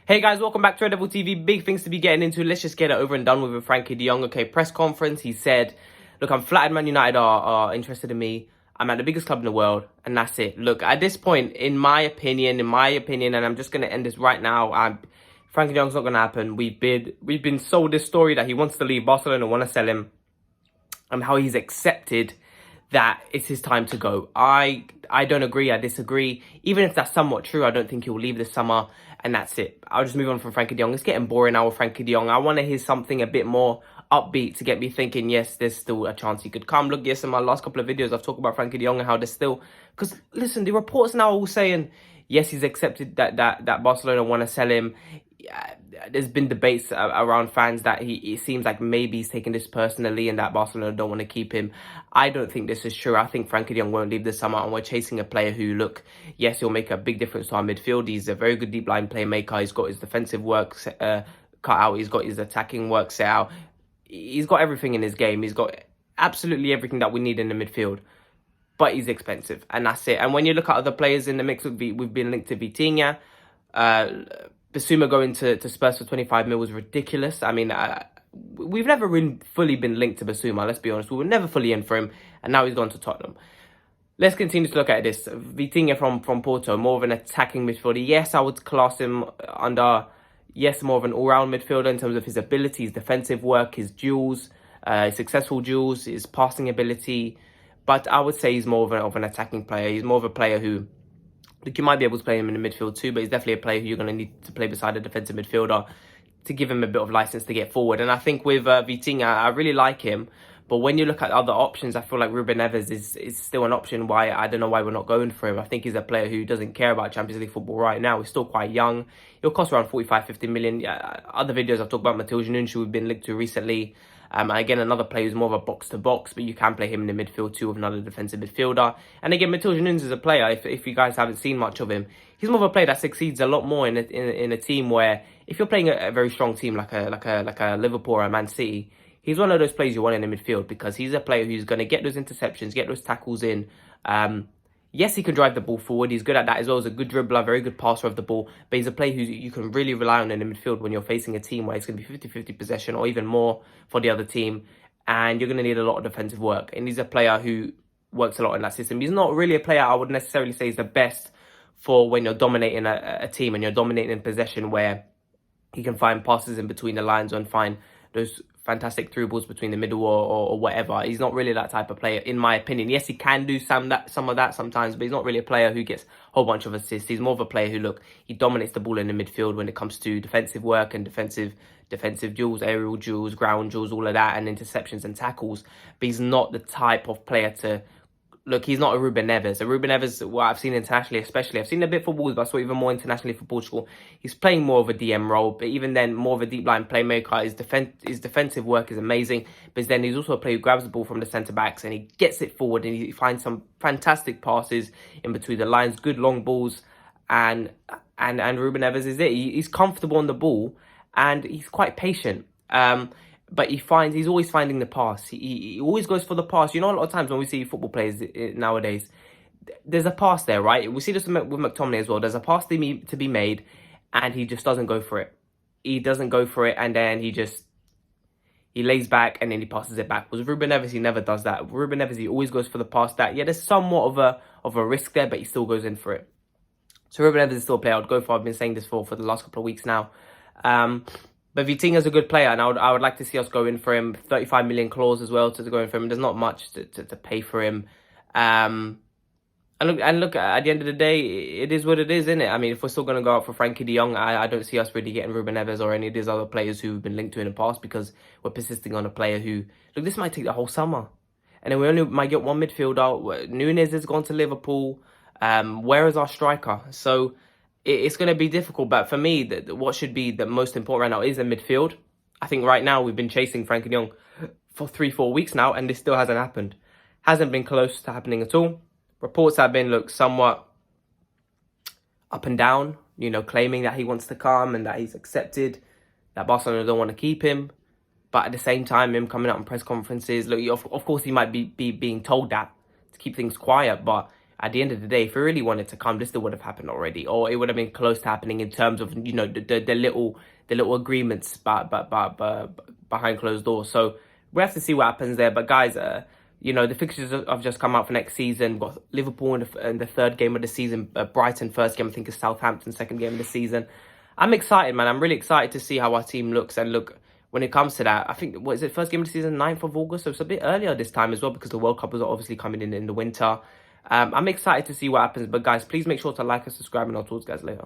Hey guys, welcome back to Red Devil TV. Big things to be getting into. Let's just get it over and done with Frankie de Jong. Okay, press conference. He said, look, I'm flattered Man United are interested in me. I'm at the biggest club in the world, and that's it. Look, at this point, in my opinion, and I'm just going to end this right now, Frankie de Jong's not going to happen. We've been sold this story that he wants to leave Barcelona, want to sell him, and how he's accepted that it's his time to go. I don't agree. I disagree. Even if that's somewhat true, I don't think he'll leave this summer, and that's it. I'll just move on from Frankie de Jong. It's getting boring now with Frankie de Jong. I want to hear something a bit more upbeat to get me thinking, yes, there's still a chance he could come. Look, yes, in my last couple of videos, I've talked about Frankie de Jong and how there's still... Because, listen, the reports now are all saying, yes, he's accepted that Barcelona want to sell him. There's been debates around fans that it seems like maybe he's taking this personally and that Barcelona don't want to keep him. I don't think this is true. I think Frankie de Jong won't leave this summer, and we're chasing a player who, look, yes, he'll make a big difference to our midfield. He's a very good deep line playmaker. He's got his defensive work cut out. He's got his attacking work set out. He's got everything in his game. He's got absolutely everything that we need in the midfield. But he's expensive, and that's it. And when you look at other players in the mix, we've been linked to Vitinha. Bissouma going to Spurs for 25 mil was ridiculous. I mean, we've never really fully been linked to Bissouma, let's be honest. We were never fully in for him, and now he's gone to Tottenham. Let's continue to look at this. Vitinha from Porto, more of an attacking midfielder. Yes, I would class him under, yes, more of an all-round midfielder in terms of his ability, his defensive work, his duels, his successful duels, his passing ability. But I would say he's more of an attacking player. He's more of a player who... Look, you might be able to play him in the midfield too, but he's definitely a player who you're going to need to play beside a defensive midfielder to give him a bit of license to get forward. And I think with Vitinha, I really like him. But when you look at other options, I feel like Ruben Neves is still an option. Why I don't know why we're not going for him. I think he's a player who doesn't care about Champions League football right now. He's still quite young. He'll cost around 45-50 million. Yeah, other videos I've talked about Matheus Nunes, who we've been linked to recently. Again, another player who's more of a box-to-box, but you can play him in the midfield too with another defensive midfielder. And again, Matheus Nunes is a player, if you guys haven't seen much of him, he's more of a player that succeeds a lot more in a team where, if you're playing a very strong team like a Liverpool or a Man City, he's one of those players you want in the midfield because he's a player who's going to get those interceptions, get those tackles in. Yes, he can drive the ball forward. He's good at that as well. He's a good dribbler, very good passer of the ball. But he's a player who you can really rely on in the midfield when you're facing a team where it's going to be 50-50 possession or even more for the other team. And you're going to need a lot of defensive work. And he's a player who works a lot in that system. He's not really a player I would necessarily say is the best for when you're dominating a team and you're dominating in possession, where he can find passes in between the lines and find those fantastic through balls between the middle or whatever. He's not really that type of player, in my opinion. Yes, he can do some of that sometimes, but he's not really a player who gets a whole bunch of assists. He's more of a player who, look, he dominates the ball in the midfield when it comes to defensive work and defensive duels, aerial duels, ground duels, all of that, and interceptions and tackles. But he's not the type of player to... Look, he's not a Ruben Neves. A Ruben Neves, what I've seen internationally especially, I've seen a bit for Wolves, but I saw even more internationally for Portugal. He's playing more of a DM role, but even then, more of a deep line playmaker. His defensive work is amazing, but then he's also a player who grabs the ball from the centre-backs and he gets it forward and he finds some fantastic passes in between the lines, good long balls, and Ruben Neves is it. He's comfortable on the ball and he's quite patient. But he's always finding the pass. He always goes for the pass. You know, a lot of times when we see football players nowadays, there's a pass there, right? We see this with McTominay as well. There's a pass to be made, and he just doesn't go for it. He doesn't go for it, and then he lays back, and then he passes it back. With Ruben Neves, he never does that. With Ruben Neves, he always goes for the pass. Yeah, there's somewhat of a risk there, but he still goes in for it. So Ruben Neves is still a player I'd go for. I've been saying this for the last couple of weeks now. But Vitinha's a good player, and I would like to see us go in for him. 35 million clause as well to go in for him. There's not much to pay for him. And look, at the end of the day, it is what it is, isn't it? I mean, if we're still going to go out for Frankie de Jong, I don't see us really getting Ruben Neves or any of these other players who've been linked to in the past, because we're persisting on a player who, look, this might take the whole summer. And then we only might get one midfielder. Nunes has gone to Liverpool. Where is our striker? So... it's going to be difficult, but for me, what should be the most important right now is the midfield. I think right now we've been chasing Frankie de Jong for 3-4 weeks now, and this still hasn't happened. Hasn't been close to happening at all. Reports have been, look, somewhat up and down, you know, claiming that he wants to come and that he's accepted, that Barcelona don't want to keep him. But at the same time, him coming out in press conferences, look, of course he might be being told that to keep things quiet, but at the end of the day, if we really wanted to come, this still would have happened already, or it would have been close to happening in terms of, you know, the little agreements behind closed doors. So we have to see what happens there. But guys, you know, the fixtures have just come out for next season. We've got Liverpool in the third game of the season, Brighton first game, I think is Southampton second game of the season. I'm excited, man. I'm really excited to see how our team looks. And look, when it comes to that, I think, what is it, first game of the season, 9th of August? So it's a bit earlier this time as well, because the World Cup was obviously coming in the winter. I'm excited to see what happens. But guys, please make sure to like and subscribe, and I'll talk to you guys later.